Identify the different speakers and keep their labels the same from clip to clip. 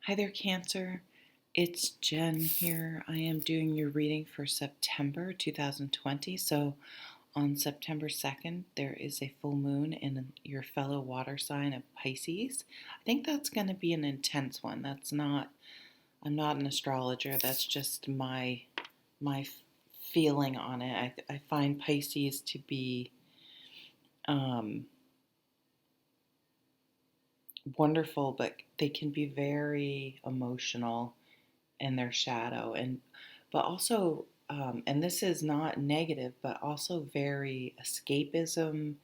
Speaker 1: Hi there, Cancer. It's Jen here. I am doing your reading for September 2020. So, on September 2nd, there is a full moon in your fellow water sign of Pisces. I think that's going to be an intense one. I'm not an astrologer. That's just my feeling on it. I find Pisces to be um, wonderful, but they can be very emotional in their shadow, but also and this is not negative, but also very escapism,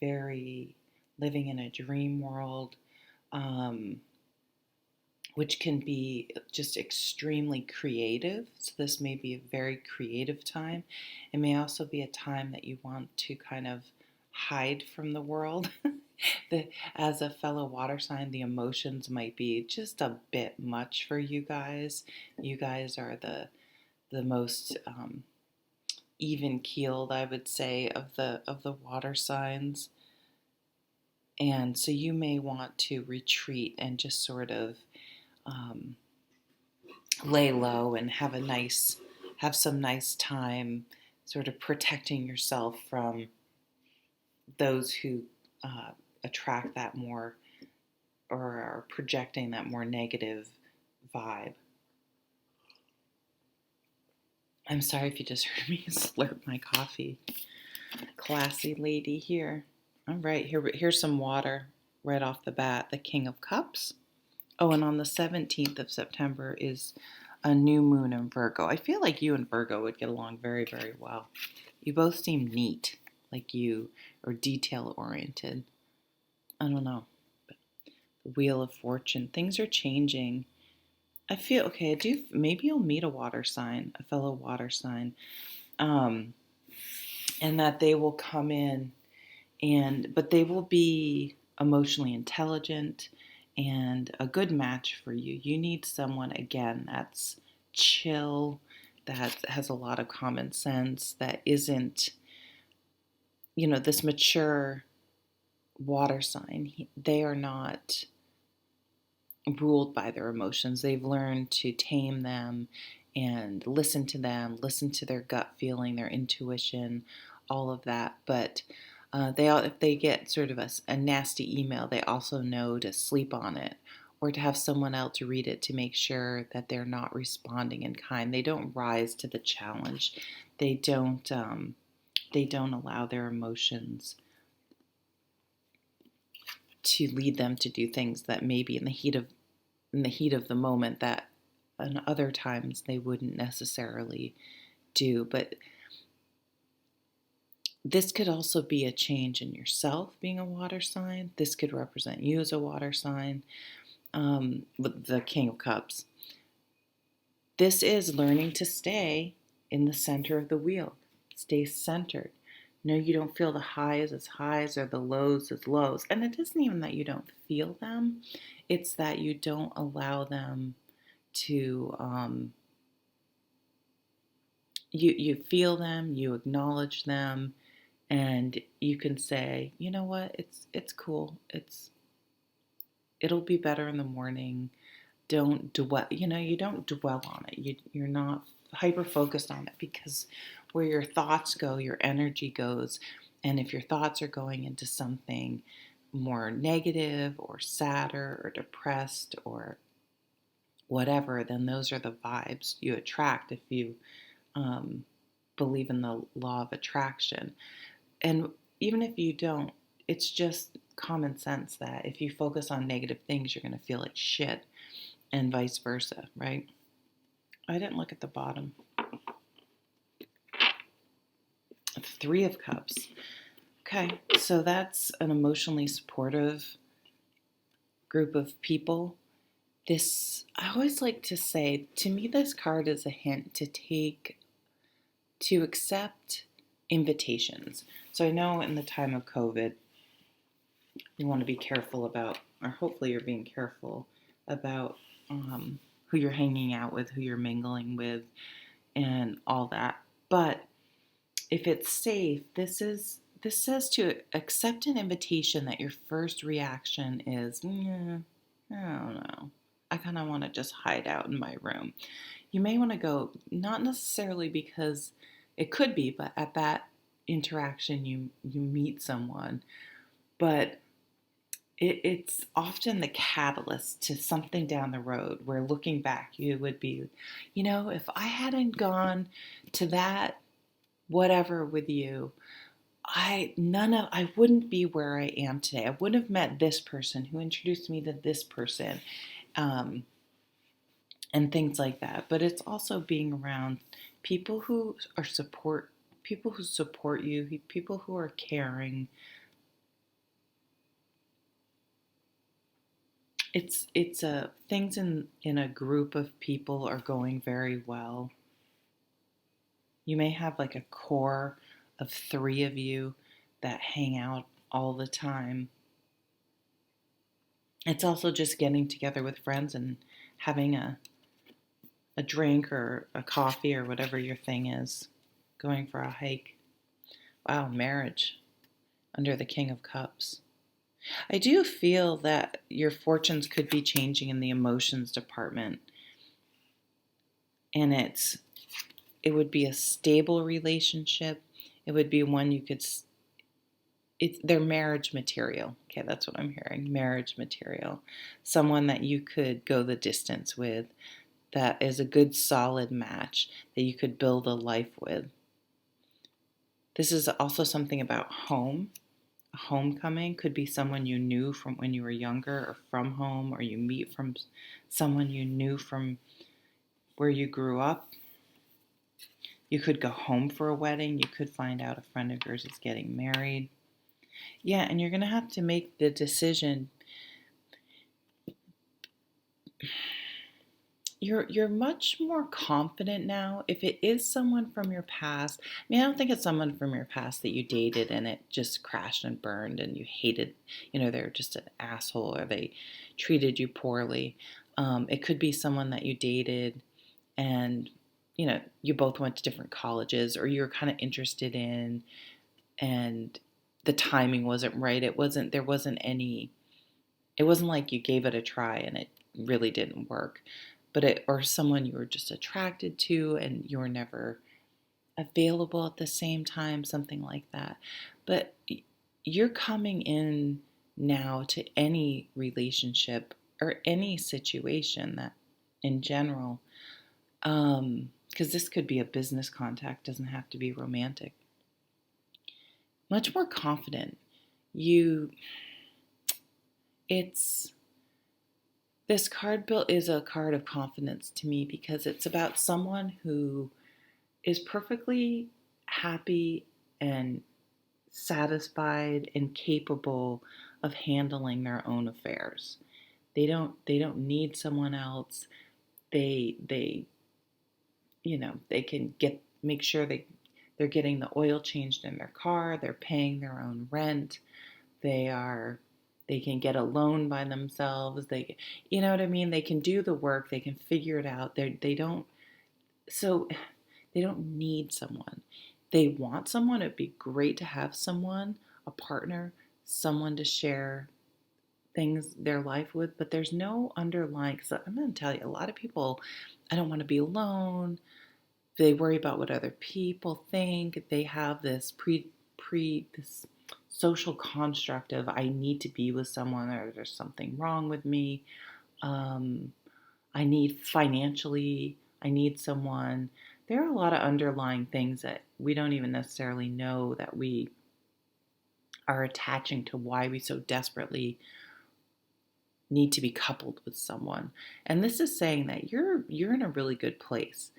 Speaker 1: very living in a dream world, um, which can be just extremely creative. So this may be a very creative time. It may also be a time that you want to kind of hide from the world. As a fellow water sign, the emotions might be just a bit much for you guys. You guys are the most even keeled, I would say, of the water signs, and so you may want to retreat and just sort of um, lay low and have some nice time, sort of protecting yourself from those who uh, attract that more or are projecting that more negative vibe. I'm sorry if you just heard me slurp my coffee. Classy lady here. All right, here's some water right off the bat. The King of Cups. Oh, and on the 17th of September is a new moon in Virgo. I feel like you and Virgo would get along very, very well. You both seem neat, like you are detail oriented. I don't know. But the Wheel of Fortune. Things are changing. I feel okay. I do. Maybe you'll meet a water sign, a fellow water sign, um, and that they will come in, but they will be emotionally intelligent and a good match for you. You need someone again that's chill, that has a lot of common sense, that isn't, this mature water sign. They are not ruled by their emotions. They've learned to tame them and listen to them, listen to their gut feeling, their intuition, all of that. But if they get sort of a nasty email, they also know to sleep on it or to have someone else read it to make sure that they're not responding in kind. They don't rise to the challenge. They don't. They don't allow their emotions to lead them to do things that maybe in the heat of the moment that in other times they wouldn't necessarily do. But this could also be a change in yourself being a water sign. This could represent you as a water sign, with the King of Cups. This is learning to stay in the center of the wheel. Stay centered. No, you don't feel the highs as highs or the lows as lows. And it isn't even that you don't feel them, it's that you don't allow them to, you feel them, you acknowledge them, and you can say, you know what, it's cool. It'll be better in the morning. Don't dwell, you don't dwell on it. You're not hyper focused on it, because where your thoughts go, your energy goes. And if your thoughts are going into something more negative or sadder or depressed or whatever, then those are the vibes you attract if you um, believe in the law of attraction. And even if you don't, it's just common sense that if you focus on negative things, you're going to feel like shit, and vice versa, right? I didn't look at the bottom. Three of Cups. Okay, so that's an emotionally supportive group of people. I always like to say, to me, this card is a hint to accept invitations. So I know in the time of COVID, you want to be careful about, or hopefully you're being careful about who you're hanging out with, who you're mingling with, and all that. But if it's safe, this says to accept an invitation that your first reaction is, I don't know. I kind of want to just hide out in my room. You may want to go, not necessarily because it could be, but at that interaction you meet someone, but it's often the catalyst to something down the road where looking back you would be, if I hadn't gone to that whatever with you, I wouldn't be where I am today. I wouldn't have met this person who introduced me to this person, um, and things like that. But it's also being around people who are people who support you, people who are caring. It's a things in a group of people are going very well. You may have like a core of 3 of you that hang out all the time. It's also just getting together with friends and having a drink or a coffee or whatever your thing is, going for a hike. Wow, marriage under the King of Cups. I do feel that your fortunes could be changing in the emotions department, and it would be a stable relationship. It would be one you could. They're marriage material. Okay, that's what I'm hearing. Marriage material. Someone that you could go the distance with, that is a good solid match that you could build a life with. This is also something about home. A homecoming could be someone you knew from when you were younger or from home, or you meet from someone you knew from where you grew up. You could go home for a wedding. You could find out a friend of yours is getting married. Yeah, and you're going to have to make the decision. You're much more confident now. If it is someone from your past, I mean, I don't think it's someone from your past that you dated and it just crashed and burned and you hated, they're just an asshole or they treated you poorly. It could be someone that you dated and, you both went to different colleges or you were kind of interested in, and the timing wasn't right. There wasn't any, it wasn't like you gave it a try and it really didn't work. Or someone you were just attracted to and you were never available at the same time, something like that. But you're coming in now to any relationship or any situation that in general, because this could be a business contact, doesn't have to be romantic. Much more confident. It's This card built is a card of confidence to me because it's about someone who is perfectly happy and satisfied and capable of handling their own affairs. They don't need someone else. They they can make sure they're getting the oil changed in their car, they're paying their own rent, they can get a loan by themselves. You know what I mean? They can do the work. They can figure it out. So they don't need someone. They want someone. It'd be great to have someone, a partner, someone to share their life with, but there's no underlying, because I'm going to tell you, a lot of people, I don't want to be alone. They worry about what other people think. They have this this social construct of I need to be with someone or there's something wrong with me. I need someone. There are a lot of underlying things that we don't even necessarily know that we are attaching to why we so desperately need to be coupled with someone. And this is saying that you're in a really good place,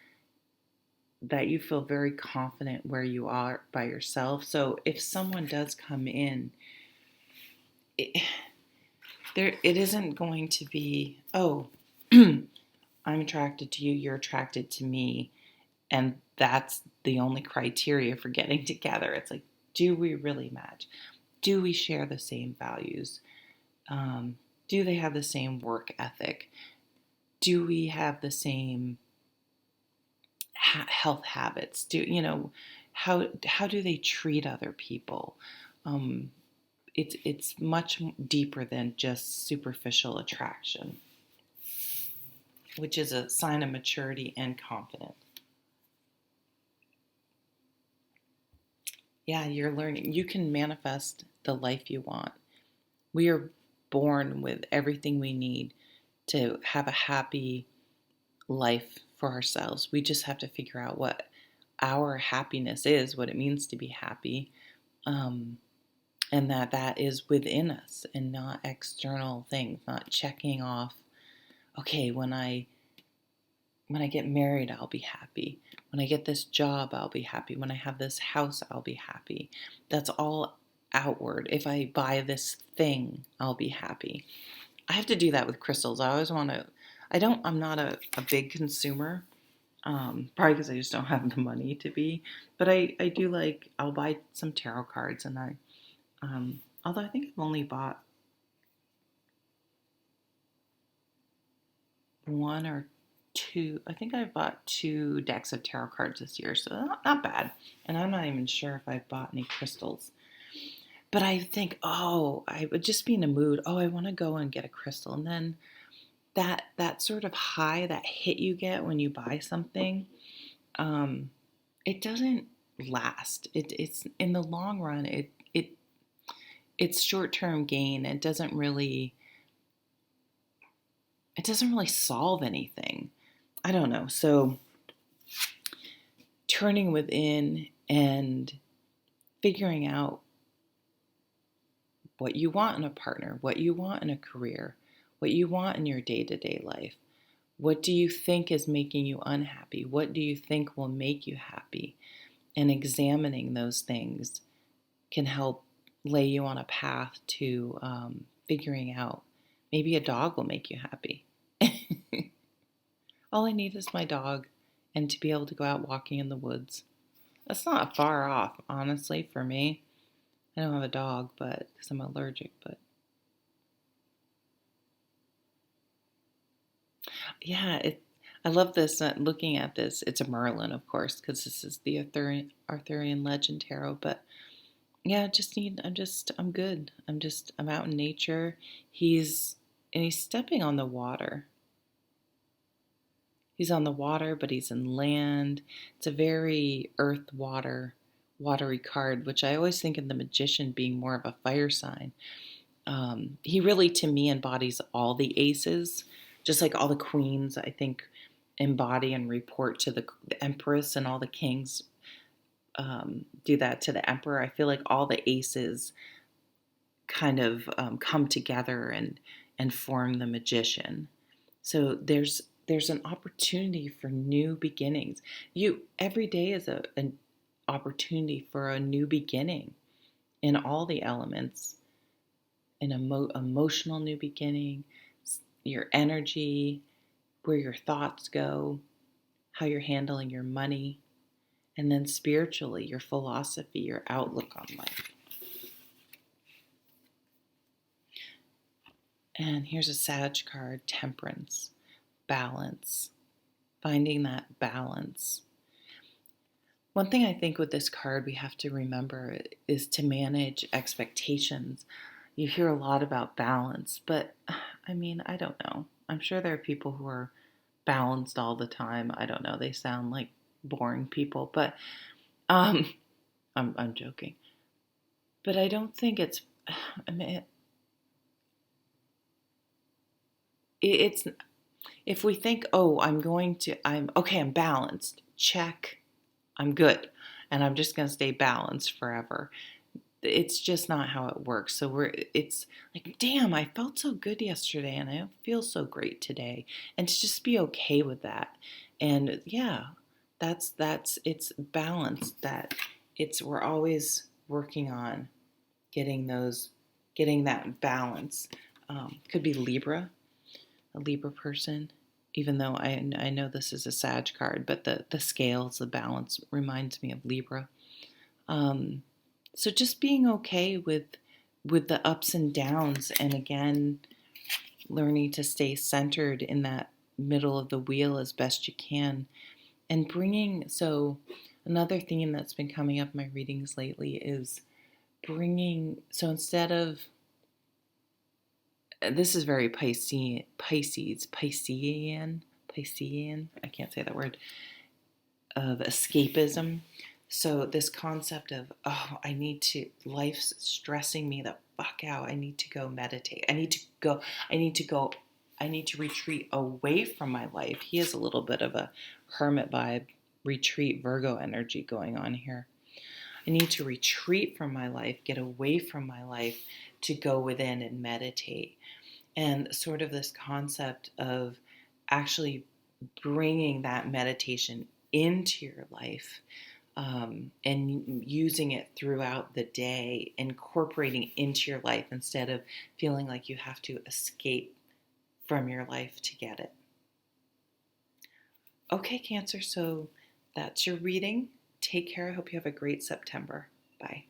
Speaker 1: that you feel very confident where you are by yourself. So if someone does come in, it isn't going to be, oh, I'm attracted to you, you're attracted to me, and that's the only criteria for getting together. It's like, do we really match? Do we share the same values? Do they have the same work ethic? Do we have the same health habits? How do they treat other people? It's much deeper than just superficial attraction. which is a sign of maturity and confidence. Yeah, you're learning. You can manifest the life you want. We are born with everything we need to have a happy life for ourselves. We just have to figure out what our happiness is, what it means to be happy, um, and that is within us and not external things, not checking off, okay, when I get married, I'll be happy. When I get this job, I'll be happy. When I have this house, I'll be happy. That's all outward. If I buy this thing, I'll be happy. I have to do that with crystals. I always want to, I'm not a big consumer, probably because I just don't have the money to be. But I do like, I'll buy some tarot cards and although I think I've only bought one or two. I think I've bought 2 decks of tarot cards this year, so not bad. And I'm not even sure if I've bought any crystals. But I think, oh, I would just be in a mood. Oh, I want to go and get a crystal, and then that sort of high, that hit you get when you buy something, it doesn't last. It's in the long run. It's short term gain. It doesn't really solve anything. I don't know. So turning within and figuring out what you want in a partner, what you want in a career, what you want in your day-to-day life. What do you think is making you unhappy? What do you think will make you happy? And examining those things can help lay you on a path to figuring out. Maybe a dog will make you happy. All I need is my dog and to be able to go out walking in the woods. That's not far off, honestly, for me. I don't have a dog, but because I'm allergic, but yeah, I love this. Looking at this, it's a Merlin, of course, because this is the Arthurian legend tarot. But yeah, I'm good. I'm out in nature. He's stepping on the water. He's on the water, but he's in land. It's a very earth, watery card, which I always think of the magician being more of a fire sign. He really, to me, embodies all the aces, just like all the queens, I think, embody and report to the empress, and all the kings do that to the emperor. I feel like all the aces kind of come together and form the magician. So there's an opportunity for new beginnings. Every day is an opportunity for a new beginning in all the elements. An emotional new beginning, your energy, where your thoughts go, how you're handling your money, and then spiritually, your philosophy, your outlook on life. And here's a Sag card, Temperance, balance, finding that balance. One thing I think with this card we have to remember is to manage expectations. You hear a lot about balance, but I mean, I don't know. I'm sure there are people who are balanced all the time. I don't know. They sound like boring people, but um, I'm joking. But I don't think it's. I mean, it's if we think, oh, I'm okay. I'm balanced. Check. I'm good, and I'm just gonna stay balanced forever. It's just not how it works. So it's like, damn, I felt so good yesterday and I don't feel so great today. And to just be okay with that. And yeah, it's balance we're always working on getting that balance. Could be a Libra person, even though I know this is a Sag card, but the scales, the balance reminds me of Libra. So just being okay with the ups and downs, and again, learning to stay centered in that middle of the wheel as best you can, and so another theme that's been coming up in my readings lately is so instead of, this is very Piscean, Piscean, I can't say that word, of escapism. So this concept of, oh, life's stressing me the fuck out. I need to go meditate. I need to retreat away from my life. He has a little bit of a hermit vibe, retreat Virgo energy going on here. I need to retreat from my life, get away from my life to go within and meditate. And sort of this concept of actually bringing that meditation into your life, and using it throughout the day, incorporating it into your life instead of feeling like you have to escape from your life to get it. Okay, Cancer, so that's your reading. Take care. I hope you have a great September. Bye.